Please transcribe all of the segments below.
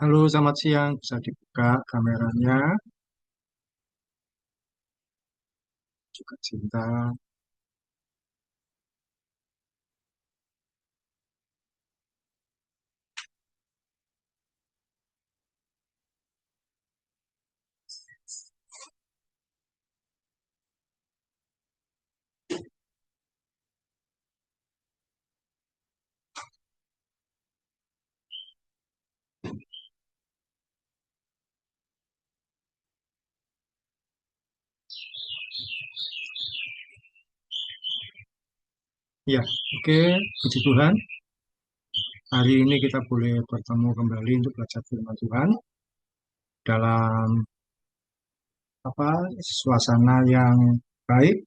Halo, selamat siang. Bisa dibuka kameranya, juga cinta. Ya, oke. Puji Tuhan. Hari ini kita boleh bertemu kembali untuk belajar firman Tuhan dalam apa suasana yang baik,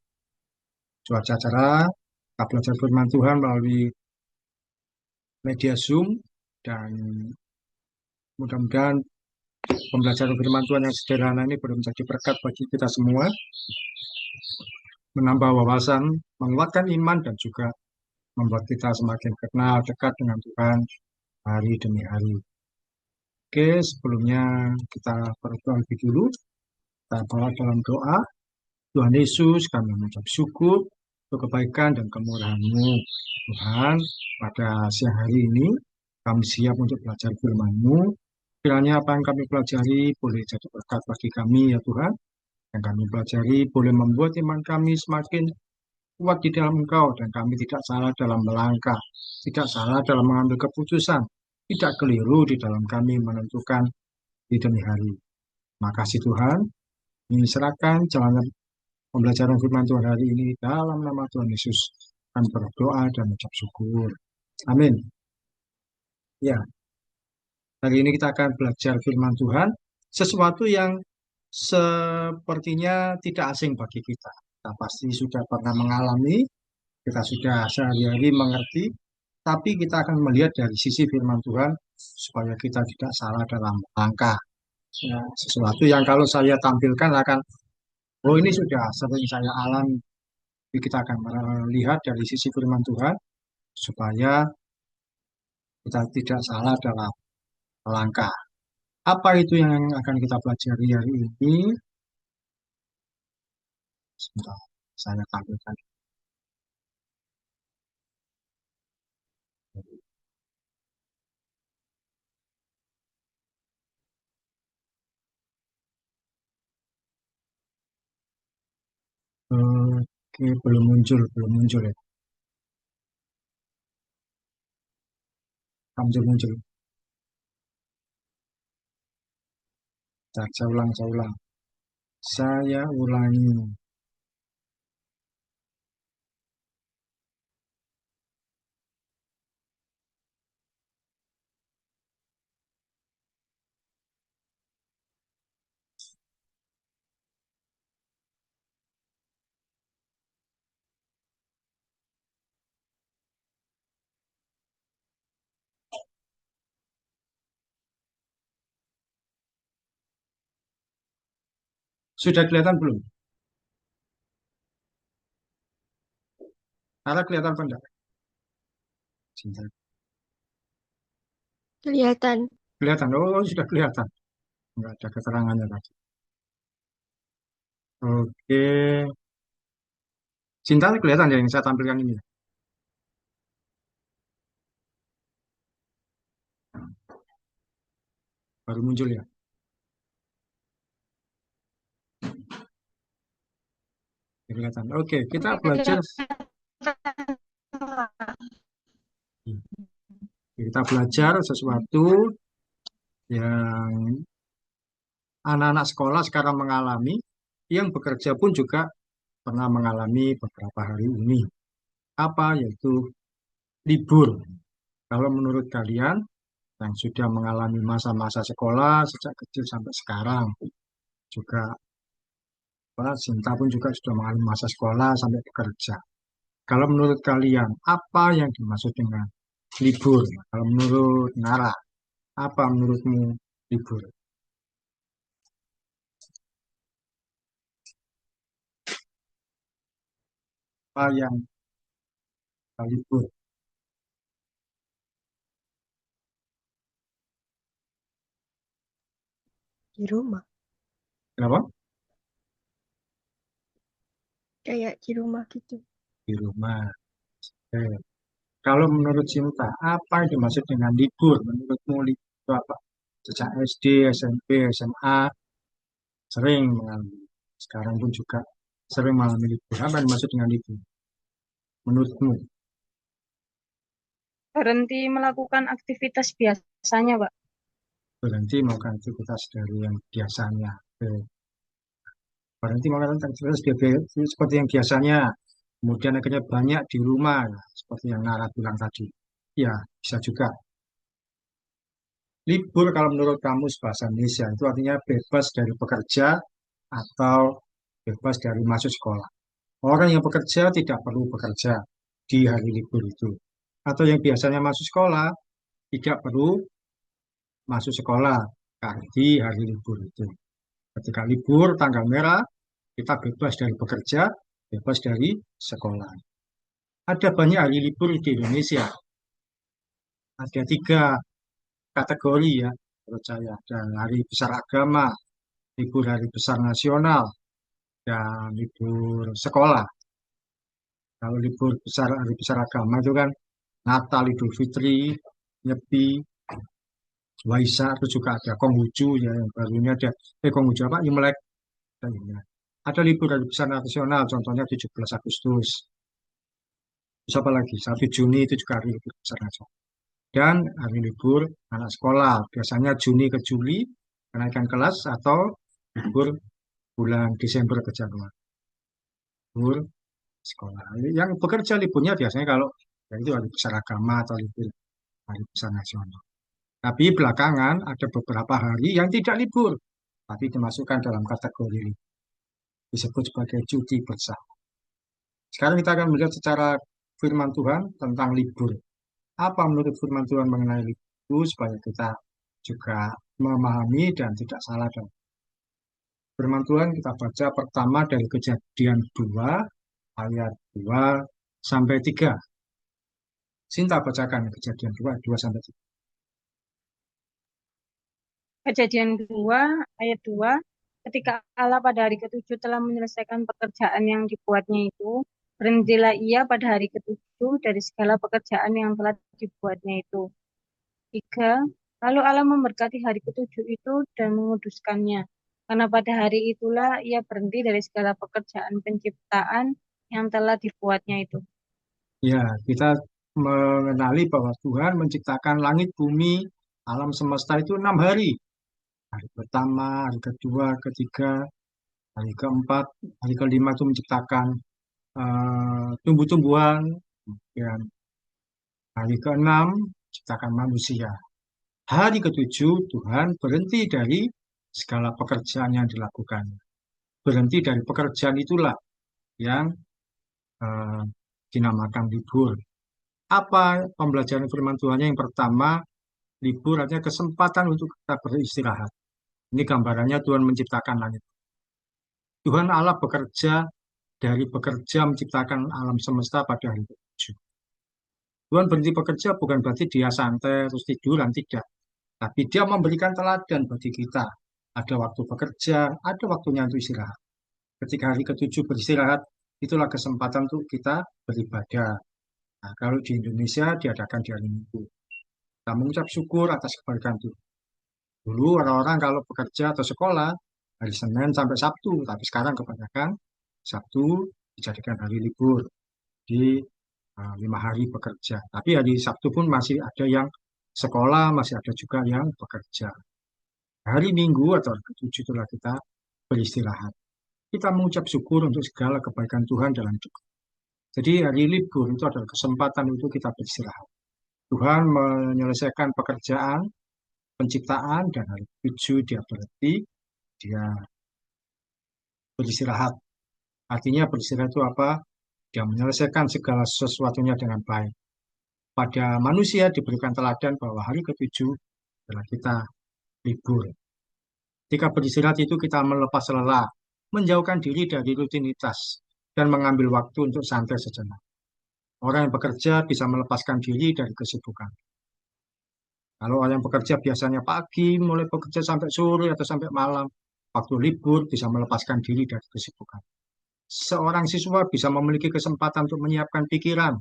cuaca cerah. Kita belajar firman Tuhan melalui media Zoom dan mudah-mudahan pembelajaran firman Tuhan yang sederhana ini boleh menjadi berkat bagi kita semua, menambah wawasan, menguatkan iman dan juga membuat kita semakin kenal dekat dengan Tuhan hari demi hari. Oke, sebelumnya kita berdoa lebih dulu. Kita bawa dalam doa. Tuhan Yesus, kami mengucap syukur untuk kebaikan dan kemurahan-Mu. Tuhan, pada siang hari ini, kami siap untuk belajar firman-Mu. Kiranya apa yang kami pelajari boleh jadi berkat bagi kami, ya Tuhan. Yang kami pelajari boleh membuat iman kami semakin kuat di dalam Engkau, dan kami tidak salah dalam melangkah, tidak salah dalam mengambil keputusan, tidak keliru di dalam kami menentukan di demi hari. Makasih Tuhan, ini serahkan jalan pembelajaran firman Tuhan hari ini dalam nama Tuhan Yesus. Kami berdoa dan mengucap syukur. Amin. Ya, hari ini kita akan belajar firman Tuhan, sesuatu yang sepertinya tidak asing bagi kita. Kita pasti sudah pernah mengalami, kita sudah sehari-hari mengerti, tapi kita akan melihat dari sisi firman Tuhan supaya kita tidak salah dalam langkah. Ya, sesuatu yang kalau saya tampilkan akan, oh ini sudah sering saya alami. Tapi kita akan melihat dari sisi firman Tuhan supaya kita tidak salah dalam langkah. Apa itu yang akan kita pelajari hari ini? Sebentar, saya tampilkan. Oke, belum muncul ya. Muncul. Saya ulang. Saya ulangi. Sudah kelihatan belum? Arah kelihatan apa enggak? Sebentar. Kelihatan. Kelihatan. Oh, sudah kelihatan. Enggak ada keterangannya tadi. Oke. Cinta kelihatan ya yang saya tampilkan ini. Baru muncul ya. Kelihatan. Oke, kita belajar. Kita belajar sesuatu yang anak-anak sekolah sekarang mengalami, yang bekerja pun juga pernah mengalami beberapa hari ini. Apa? Yaitu libur. Kalau menurut kalian yang sudah mengalami masa-masa sekolah sejak kecil sampai sekarang, juga Pak Sinta pun juga sudah mengalami masa sekolah sampai bekerja. Kalau menurut kalian, apa yang dimaksud dengan libur? Kalau menurut Nara, apa menurutmu libur? Apa yang libur? Di rumah. Kenapa? Kayak di rumah gitu. Di rumah. Eh, Kalau menurut Sinta, apa yang dimaksud dengan libur? Menurutmu libur itu apa? Sejak SD, SMP, SMA, sering mengalami. Sekarang pun juga sering mengalami libur. Apa yang dimaksud dengan libur? Menurutmu, Berhenti melakukan aktivitas biasanya, Pak. berhenti melakukan aktivitas dari yang biasanya. Berhenti melakukan aktivitas seperti yang biasanya. Kemudian akhirnya banyak di rumah, ya, seperti yang Nara bilang tadi. Ya, bisa juga. Libur kalau menurut kamus bahasa Indonesia itu artinya bebas dari pekerja atau bebas dari masuk sekolah. Orang yang bekerja tidak perlu bekerja di hari libur itu. Atau yang biasanya masuk sekolah tidak perlu masuk sekolah di hari libur itu. Ketika libur tanggal merah, kita bebas dari bekerja, bebas dari sekolah. Ada banyak hari libur di Indonesia. Ada tiga kategori ya, menurut saya. Ada hari besar agama, libur hari besar nasional, dan libur sekolah. Kalau libur besar hari besar agama itu kan Natal, Idul Fitri, Nyepi, Waisak, itu juga ada Konghucu ya, yang barunya ada Konghucu apa? Imlek. Ya. Ada libur hari besar nasional, contohnya 17 Agustus. Terus apa lagi? 1 Juni itu juga hari libur besar nasional. Dan hari libur anak sekolah, biasanya Juni ke Juli, kenaikan kelas atau libur bulan Desember ke Januari. Libur sekolah. Yang bekerja liburnya biasanya kalau ya itu hari besar agama atau libur hari besar nasional. Tapi belakangan ada beberapa hari yang tidak libur, tapi dimasukkan dalam kategori libur, disebut sebagai cuti bersama. Sekarang kita akan melihat secara firman Tuhan tentang libur. Apa menurut firman Tuhan mengenai libur itu supaya kita juga memahami dan tidak salah dalam firman Tuhan. Kita baca pertama dari Kejadian 2 ayat 2 sampai 3. Sinta bacakan Kejadian 2 2 sampai 3. Kejadian 2 ayat 2. Ketika Allah pada hari ketujuh telah menyelesaikan pekerjaan yang dibuatnya itu, berhentilah ia pada hari ketujuh dari segala pekerjaan yang telah dibuatnya itu. 3. Lalu Allah memberkati hari ketujuh itu dan menguduskannya. Karena pada hari itulah ia berhenti dari segala pekerjaan penciptaan yang telah dibuatnya itu. Ya, kita mengenali bahwa Tuhan menciptakan langit, bumi, alam semesta itu 6 hari. Hari pertama, hari kedua, ketiga, hari keempat, hari kelima itu menciptakan tumbuh-tumbuhan. Dan hari keenam, menciptakan manusia. Hari ketujuh, Tuhan berhenti dari segala pekerjaan yang dilakukan. Berhenti dari pekerjaan itulah yang eh, dinamakan libur. Apa pembelajaran firman Tuhannya? Yang pertama, libur artinya kesempatan untuk kita beristirahat. Ini gambarannya Tuhan menciptakan langit. Tuhan Allah bekerja dari bekerja menciptakan alam semesta pada hari ketujuh. Tuhan berhenti bekerja bukan berarti dia santai terus tiduran, tidak. Tapi dia memberikan teladan bagi kita. Ada waktu bekerja, ada waktunya untuk istirahat. Ketika hari ketujuh beristirahat, itulah kesempatan untuk kita beribadah. Nah, kalau di Indonesia diadakan di hari Minggu. Kita mengucap syukur atas kebaikan Tuhan. Dulu orang-orang kalau bekerja atau sekolah hari Senin sampai Sabtu, tapi sekarang kebanyakan Sabtu dijadikan hari libur di 5 hari bekerja. Tapi hari Sabtu pun masih ada yang sekolah, masih ada juga yang bekerja. Hari Minggu atau hari ketujuh itulah kita beristirahat. Kita mengucap syukur untuk segala kebaikan Tuhan dalam hidup. Jadi hari libur itu adalah kesempatan untuk kita beristirahat. Tuhan menyelesaikan pekerjaan, penciptaan, dan hari ketujuh dia berhenti, dia beristirahat. Artinya beristirahat itu apa? Dia menyelesaikan segala sesuatunya dengan baik. Pada manusia diberikan teladan bahwa hari ketujuh adalah kita libur. Ketika beristirahat itu kita melepas lelah, menjauhkan diri dari rutinitas, dan mengambil waktu untuk santai sejenak. Orang yang bekerja bisa melepaskan diri dari kesibukan. Kalau orang yang bekerja biasanya pagi, mulai bekerja sampai sore atau sampai malam. Waktu libur bisa melepaskan diri dari kesibukan. Seorang siswa bisa memiliki kesempatan untuk menyiapkan pikiran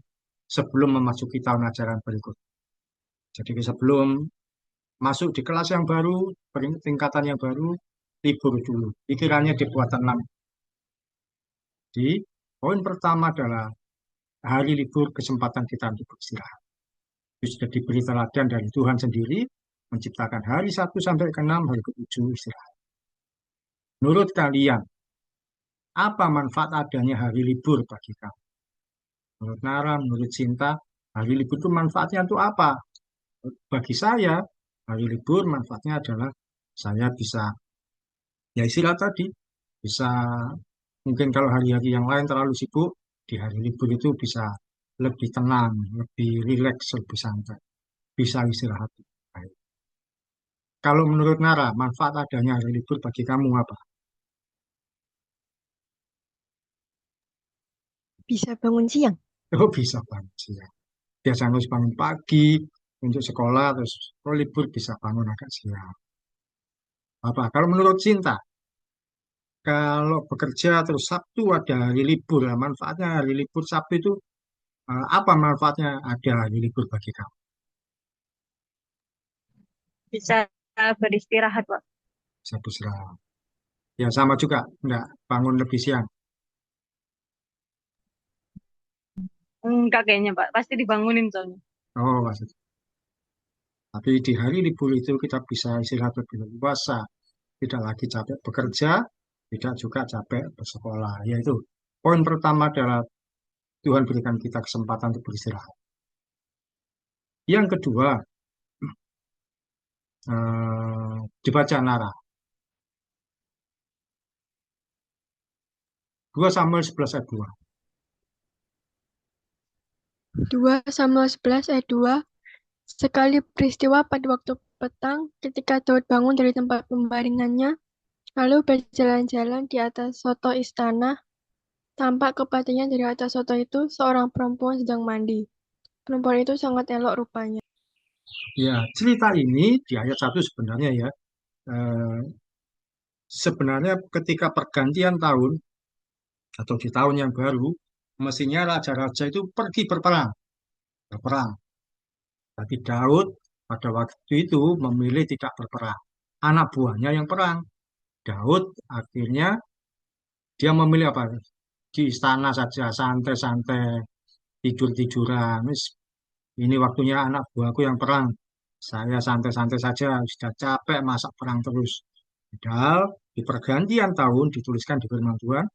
sebelum memasuki tahun ajaran berikut. Jadi sebelum masuk di kelas yang baru, tingkatan yang baru, libur dulu. Pikirannya dibuat tenang. Jadi poin pertama adalah hari libur kesempatan kita untuk beristirahat. Itu sudah diberi teladan dari Tuhan sendiri, menciptakan hari 1 sampai ke 6, hari ke-7 istirahat. Menurut kalian, apa manfaat adanya hari libur bagi kamu? Menurut Nara, menurut Cinta, hari libur itu manfaatnya untuk apa? Bagi saya, hari libur manfaatnya adalah saya bisa, ya istilah tadi, bisa mungkin kalau hari-hari yang lain terlalu sibuk, di hari libur itu bisa lebih tenang, lebih rileks, lebih santai, bisa istirahat. Baik. Kalau menurut Nara, manfaat adanya hari libur bagi kamu apa? Bisa bangun siang. Oh, bisa banget sih ya. Biasanya harus bangun pagi untuk sekolah, terus kalau libur bisa bangun agak siang. Apa? Kalau menurut Cinta, kalau bekerja terus Sabtu ada hari libur, nah manfaatnya hari libur Sabtu itu apa manfaatnya ada hari libur bagi kamu? Bisa beristirahat, Pak. Sabtu serah. Ya sama juga, enggak bangun lebih siang. Enggak kayaknya, Pak. Pasti dibangunin soalnya. Oh, maksud. Tapi di hari libur itu kita bisa istirahat lebih leluasa, tidak lagi capek bekerja, tidak juga capek bersekolah. Yaitu poin pertama adalah Tuhan berikan kita kesempatan untuk beristirahat. Yang kedua, dibaca Nara. 2 Samuel 11 ayat 2. 2 Samuel 11 ayat 2. Sekali peristiwa pada waktu petang, ketika Daud bangun dari tempat pembaringannya, lalu berjalan-jalan di atas soto istana, tampak kepadanya dari atas soto itu seorang perempuan sedang mandi. Perempuan itu sangat elok rupanya. Ya, cerita ini di ayat 1 sebenarnya ya, eh, sebenarnya ketika pergantian tahun atau di tahun yang baru, mestinya raja-raja itu pergi berperang. Tapi Daud pada waktu itu memilih tidak berperang. Anak buahnya yang perang. Daud akhirnya dia memilih apa? Di istana saja, santai-santai, tidur-tiduran. Ini waktunya anak buahku yang perang. Saya santai-santai saja, sudah capek masak perang terus. Padahal di pergantian tahun dituliskan di firman Tuhan,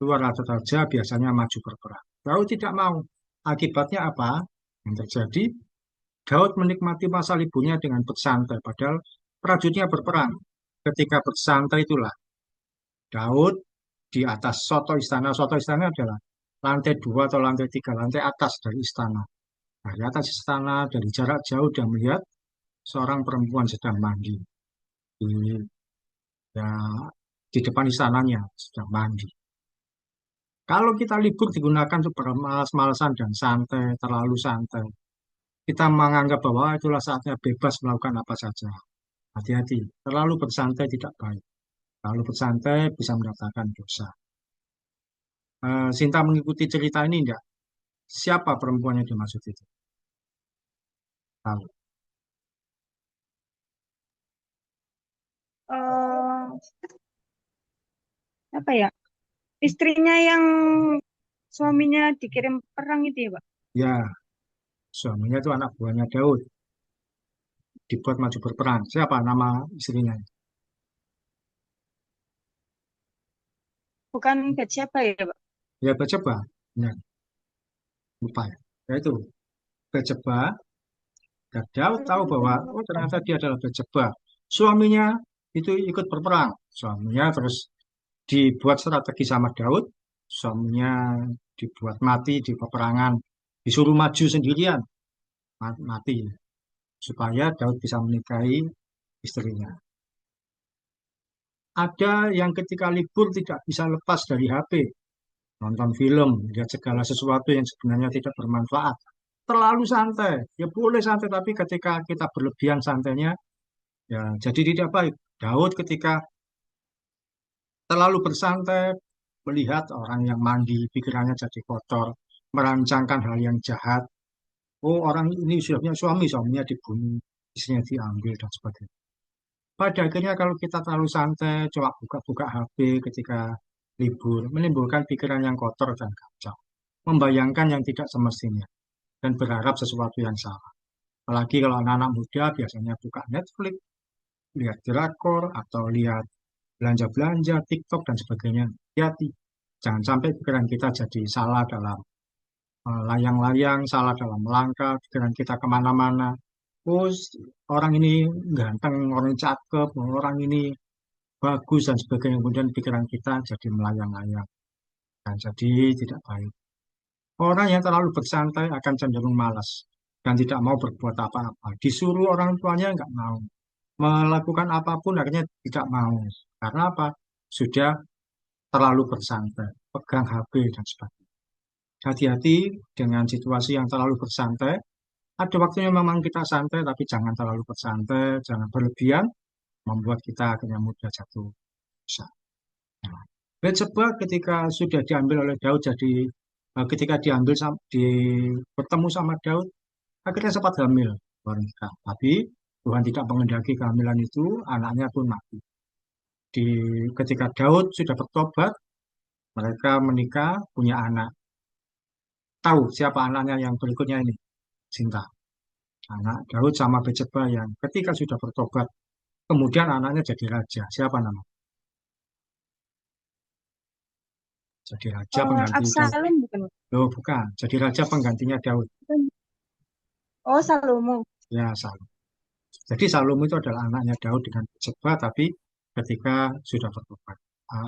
luar raja biasanya maju berperang. Daud tidak mau. Akibatnya apa? Yang terjadi, Daud menikmati masa liburnya dengan bersantai, padahal prajuritnya berperang. Ketika bersantai itulah Daud di atas soto istana. Soto istana adalah lantai 2 atau lantai 3, lantai atas dari istana. Dari atas istana, dari jarak jauh dia melihat seorang perempuan sedang mandi di, ya, di depan istananya sedang mandi. Kalau kita libur digunakan untuk bermalas-malasan dan santai, terlalu santai, kita menganggap bahwa itulah saatnya bebas melakukan apa saja. Hati-hati, terlalu bersantai tidak baik. Terlalu bersantai bisa mendatangkan dosa. Sinta mengikuti cerita ini enggak? Siapa perempuan yang dimaksud itu? Tahu. Eh, apa ya? Istrinya yang suaminya dikirim perang itu ya, Pak? Ya, suaminya itu anak buahnya Daud, dibuat maju berperang. Siapa nama istrinya? Bukan siapa ya, Pak? Ya, Bathsheba. Ya, lupa ya. Ya itu, Bathsheba. Dan Daud tahu bahwa, oh ternyata dia adalah Bathsheba. Suaminya itu ikut berperang. Suaminya terus dibuat strategi sama Daud. Suaminya dibuat mati di peperangan. Disuruh maju sendirian. Mati. Supaya Daud bisa menikahi istrinya. Ada yang ketika libur tidak bisa lepas dari HP, nonton film, lihat segala sesuatu yang sebenarnya tidak bermanfaat. terlalu santai. Ya boleh santai, tapi ketika kita berlebihan santainya, ya jadi tidak baik. Daud ketika terlalu bersantai, melihat orang yang mandi, pikirannya jadi kotor, merancangkan hal yang jahat. Oh, orang ini sudah punya suami, suaminya dibunuh, istrinya diambil, dan sebagainya. Pada akhirnya kalau kita terlalu santai, coba buka-buka HP ketika libur, menimbulkan pikiran yang kotor dan kacau. Membayangkan yang tidak semestinya, dan berharap sesuatu yang salah. Apalagi kalau anak-anak muda biasanya buka Netflix, lihat drakor, atau lihat belanja-belanja, TikTok, dan sebagainya. Hati-hati. Jangan sampai pikiran kita jadi salah dalam layang-layang, salah dalam melangkah, pikiran kita kemana-mana. Oh, orang ini ganteng, orang ini cakep, orang ini bagus, dan sebagainya. Kemudian pikiran kita jadi melayang-layang. Dan jadi tidak baik. Orang yang terlalu bersantai akan cenderung malas dan tidak mau berbuat apa-apa. Disuruh orang tuanya nggak mau. Melakukan apapun akhirnya tidak mau. Karena apa? Sudah terlalu bersantai, pegang HP dan sebagainya. Hati-hati dengan situasi yang terlalu bersantai. Ada waktunya memang kita santai, tapi jangan terlalu bersantai, jangan berlebihan, membuat kita akhirnya mudah jatuh dosa. Nah, Bathsheba ketika sudah diambil oleh Daud, jadi ketika bertemu sama Daud, akhirnya sempat hamil wanita. Tapi Tuhan tidak mengendaki kehamilan itu, anaknya pun mati. Ketika Daud sudah bertobat, mereka menikah, punya anak. Tahu siapa anaknya yang berikutnya ini? Sinta. Anak Daud sama Bathsheba yang ketika sudah bertobat, kemudian anaknya jadi raja. Siapa nama? Jadi raja pengganti Daud. Absalom bukan? Loh, bukan. Jadi raja penggantinya Daud. Oh, Salomo. Ya, Salomo. Jadi Salomo itu adalah anaknya Daud dengan Bathsheba, tapi ketika sudah bertobat.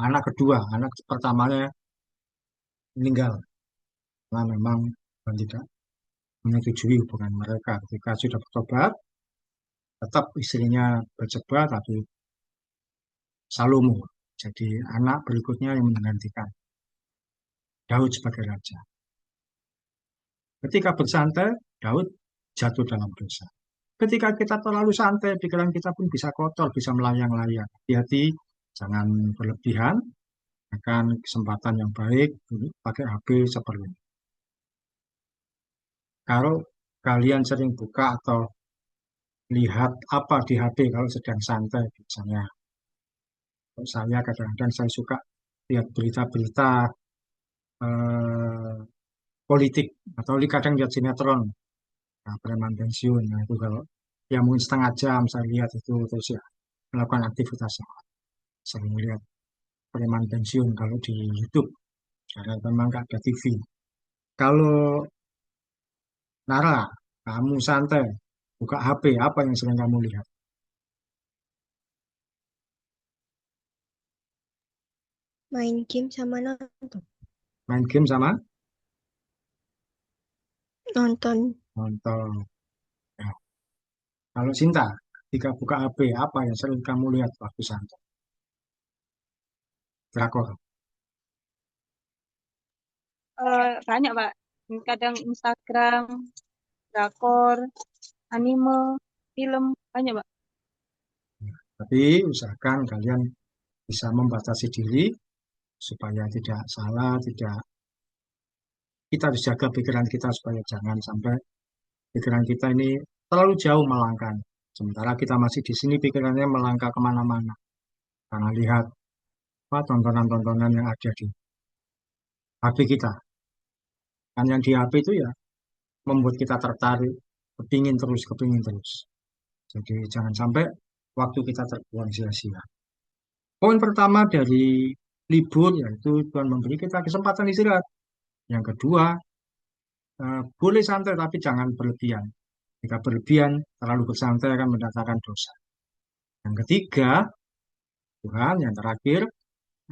Anak kedua, anak pertamanya meninggal. Karena memang Tuhan tidak menyetujui hubungan mereka. Ketika sudah bertobat, tetap istrinya Bathsheba, tapi Salomo. Jadi anak berikutnya yang menggantikan Daud sebagai raja. Ketika bersantai, Daud jatuh dalam dosa. Ketika kita terlalu santai, pikiran kita pun bisa kotor, bisa melayang-layang. Hati-hati, jangan berlebihan, akan kesempatan yang baik, pakai HP seperlunya. Kalau kalian sering buka atau lihat apa di HP kalau sedang santai, misalnya, saya kadang-kadang saya suka lihat berita-berita eh, politik, atau kadang lihat sinetron, nah, preman pensiun, nah itu kalau ya mungkin setengah jam saya lihat itu, terus ya melakukan aktivitas sering lihat preman pensiun kalau di YouTube, karena memang nggak ada TV. Kalau Nara, kamu santai, buka HP, apa yang sering kamu lihat? Main game sama nonton. Main game sama Nonton. nonton. Ya. Kalau Cinta, ketika buka HP, apa yang sering kamu lihat waktu santai? Drakor. Banyak, Pak. Kadang Instagram, drakor, anime, film, banyak, Pak. Tapi usahakan kalian bisa membatasi diri supaya tidak salah, tidak kita harus jaga pikiran kita supaya jangan sampai pikiran kita ini terlalu jauh melangkah. Sementara kita masih di sini pikirannya melangkah kemana-mana. Karena lihat apa tontonan-tontonan yang ada di HP kita. Kan yang di HP itu ya membuat kita tertarik, kepingin terus, kepingin terus. Jadi jangan sampai waktu kita terbuang sia-sia. Poin pertama dari libur yaitu Tuhan memberi kita kesempatan istirahat. Yang kedua, boleh santai tapi jangan berlebihan. Jika berlebihan, terlalu bersantai akan mendatangkan dosa. Yang ketiga, Tuhan yang terakhir,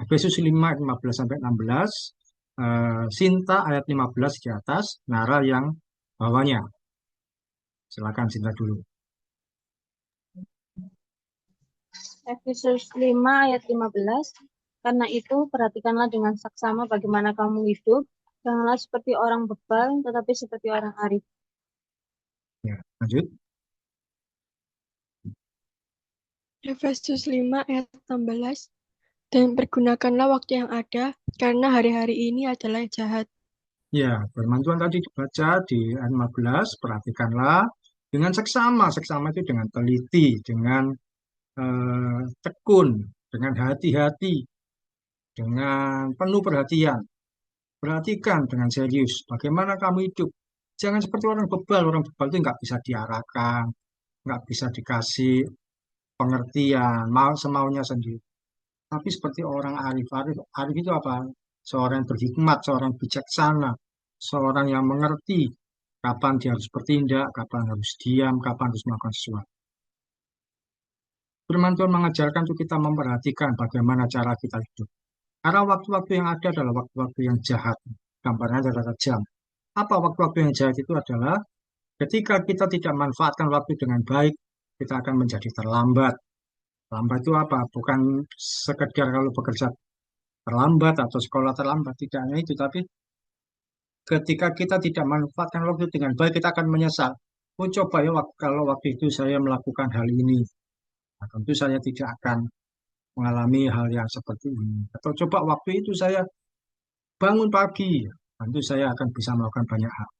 Efesus 5 ayat 15 sampai 16, Sinta ayat 15 di atas, Nara yang bawahnya. Silakan Sinta dulu. Efesus 5 ayat 15. Karena itu, perhatikanlah dengan saksama bagaimana kamu hidup. Janganlah seperti orang bebal, tetapi seperti orang arif. Ya, lanjut. Efesus 5 ayat 16. Dan pergunakanlah waktu yang ada, karena hari-hari ini adalah jahat. Ya, firman Tuhan tadi dibaca di ayat 15, perhatikanlah dengan seksama. Seksama itu dengan teliti, dengan tekun, dengan hati-hati, dengan penuh perhatian. Perhatikan dengan serius bagaimana kamu hidup. Jangan seperti orang bebal. Orang bebal itu nggak bisa diarahkan, nggak bisa dikasih pengertian, mau semaunya sendiri. Tapi seperti orang arif, arif, arif itu apa? Seorang yang berhikmat, seorang yang bijaksana, seorang yang mengerti kapan dia harus bertindak, kapan harus diam, kapan harus melakukan sesuatu. Firman Tuhan mengajarkan untuk kita memperhatikan bagaimana cara kita hidup. Karena waktu-waktu yang ada adalah waktu-waktu yang jahat. Gambarnya adalah jam. Apa waktu-waktu yang jahat itu adalah ketika kita tidak manfaatkan waktu dengan baik, kita akan menjadi terlambat. Terlambat itu apa? Bukan sekedar kalau bekerja terlambat atau sekolah terlambat, tidak hanya itu, tapi ketika kita tidak manfaatkan waktu dengan baik, kita akan menyesal. Oh, coba ya, kalau waktu itu saya melakukan hal ini, nah, tentu saya tidak akan mengalami hal yang seperti ini. Atau coba waktu itu saya bangun pagi, tentu saya akan bisa melakukan banyak hal.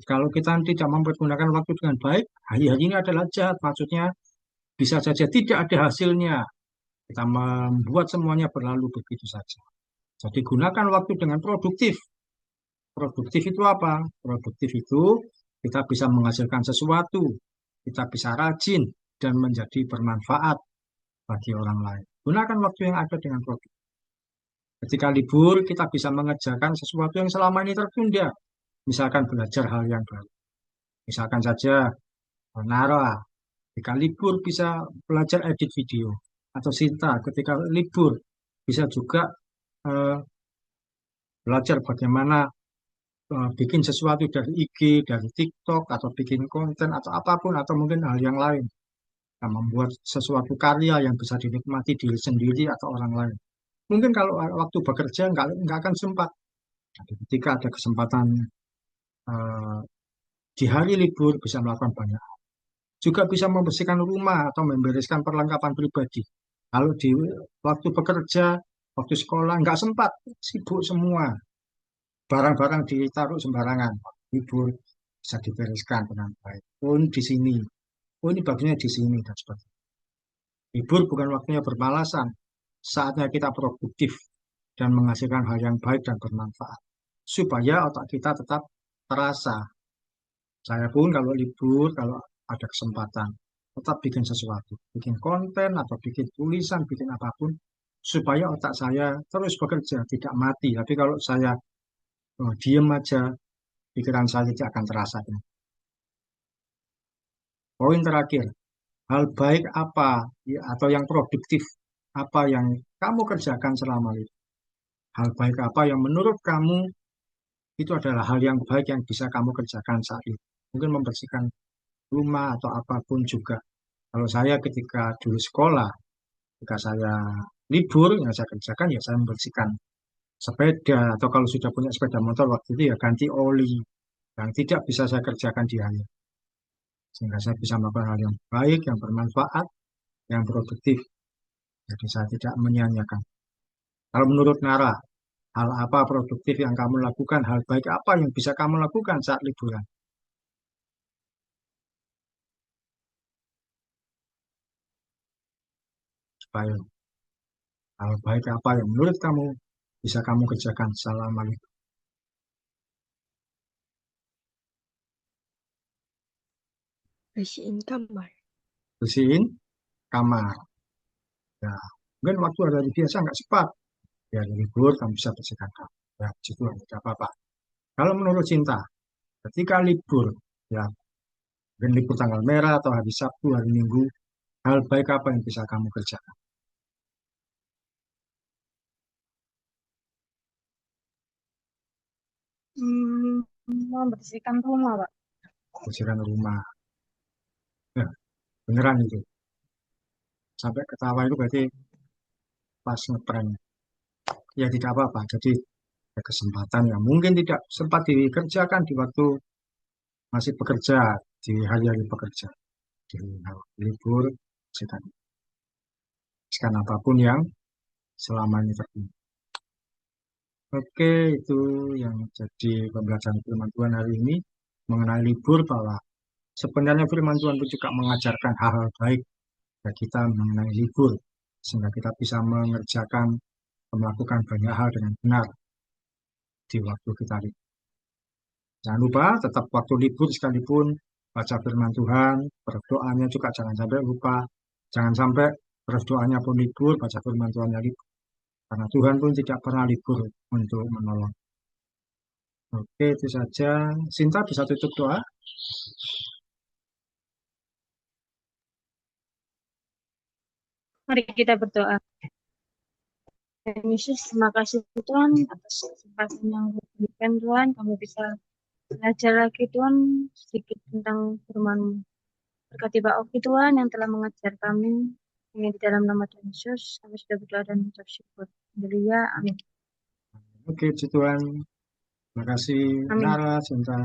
Kalau kita tidak mempergunakan waktu dengan baik, hari-hari ini adalah jahat. Maksudnya bisa saja tidak ada hasilnya. Kita membuat semuanya berlalu begitu saja. Jadi gunakan waktu dengan produktif. Produktif itu apa? Produktif itu kita bisa menghasilkan sesuatu, kita bisa rajin dan menjadi bermanfaat bagi orang lain. Gunakan waktu yang ada dengan produktif. Ketika libur, kita bisa mengerjakan sesuatu yang selama ini tertunda. Misalkan belajar hal yang baru. Misalkan saja Nara, ketika libur bisa belajar edit video. Atau Sinta, ketika libur bisa juga eh, belajar bagaimana bikin sesuatu dari IG, dari TikTok, atau bikin konten, atau apapun, atau mungkin hal yang lain. Nah, membuat sesuatu karya yang bisa dinikmati diri sendiri atau orang lain. Mungkin kalau waktu bekerja nggak akan sempat. Tapi ketika ada kesempatan eh, di hari libur bisa melakukan banyak. Juga bisa membersihkan rumah atau membereskan perlengkapan pribadi. Kalau di waktu bekerja, waktu sekolah nggak sempat, sibuk semua. Barang-barang ditaruh sembarangan. Libur bisa dibereskan dengan baik. Oh, ini di sini. Oh, ini baginya di sini dan sebagainya. Libur bukan waktunya bermalasan. Saatnya kita produktif dan menghasilkan hal yang baik dan bermanfaat. Supaya otak kita tetap terasa. Saya pun kalau libur, kalau ada kesempatan, tetap bikin sesuatu. Bikin konten atau bikin tulisan, bikin apapun. Supaya otak saya terus bekerja, tidak mati. Tapi kalau saya diem aja, pikiran saya tidak akan terasa. Poin terakhir, hal baik apa ya, atau yang produktif apa yang kamu kerjakan selama itu. Hal baik apa yang menurut kamu itu adalah hal yang baik yang bisa kamu kerjakan saat itu. Mungkin membersihkan rumah atau apapun juga. Kalau saya ketika dulu sekolah, ketika saya libur, yang saya kerjakan ya saya membersihkan sepeda. Atau kalau sudah punya sepeda motor waktu itu ya ganti oli. Yang tidak bisa saya kerjakan di hari. Sehingga saya bisa melakukan hal yang baik, yang bermanfaat, yang produktif. Jadi saya tidak menyia-nyiakan. Kalau menurut Nara, hal apa produktif yang kamu lakukan, hal baik apa yang bisa kamu lakukan saat liburan? Supaya hal baik apa yang menurut kamu bisa kamu kerjakan selama libur? Bersihin kamar. Bersihin kamar. Ya, mungkin waktu hari biasa nggak sempat. Ya, di libur kamu bisa bersihkan kamar. Ya, situ tidak apa-apa. Kalau menurut Cinta, ketika libur, ya, mungkin libur tanggal merah atau hari Sabtu, hari Minggu, hal baik apa yang bisa kamu kerjakan? Hmm, membersihkan rumah, Pak. Bersihkan rumah. Ya, beneran itu. Sampai ketawa itu berarti pas ngeprank. Ya tidak apa-apa. Jadi ada kesempatan yang mungkin tidak sempat dikerjakan di waktu masih bekerja di hari-hari pekerja, di libur, kita habiskan apapun yang selama ini terjadi. Oke, itu yang jadi pembelajaran firman Tuhan hari ini mengenai libur, bahwa sebenarnya firman Tuhan itu juga mengajarkan hal-hal baik bagi kita mengenai libur, sehingga kita bisa mengerjakan, melakukan banyak hal dengan benar di waktu kita libur. Jangan lupa tetap waktu libur sekalipun baca firman Tuhan, berdoanya juga jangan sampai lupa. Jangan sampai berdoanya pun libur, baca firman Tuhannya libur. Karena Tuhan pun tidak pernah libur untuk menolong. Oke, itu saja. Sinta bisa tutup doa. Mari kita berdoa. Tuhan Yesus, terima kasih Tuhan atas kesempatan yang diberikan Tuhan. Kami bisa belajar lagi Tuhan sedikit tentang firman-Mu. Berkati Pak Oki Tuhan yang telah mengajar kami. Ini di dalam nama Tuhan Yesus, kami sudah berdoa dan mengucap syukur. Haleluya, amin. Oke, Tuhan. Terima kasih, Amin. Nara, Sinta.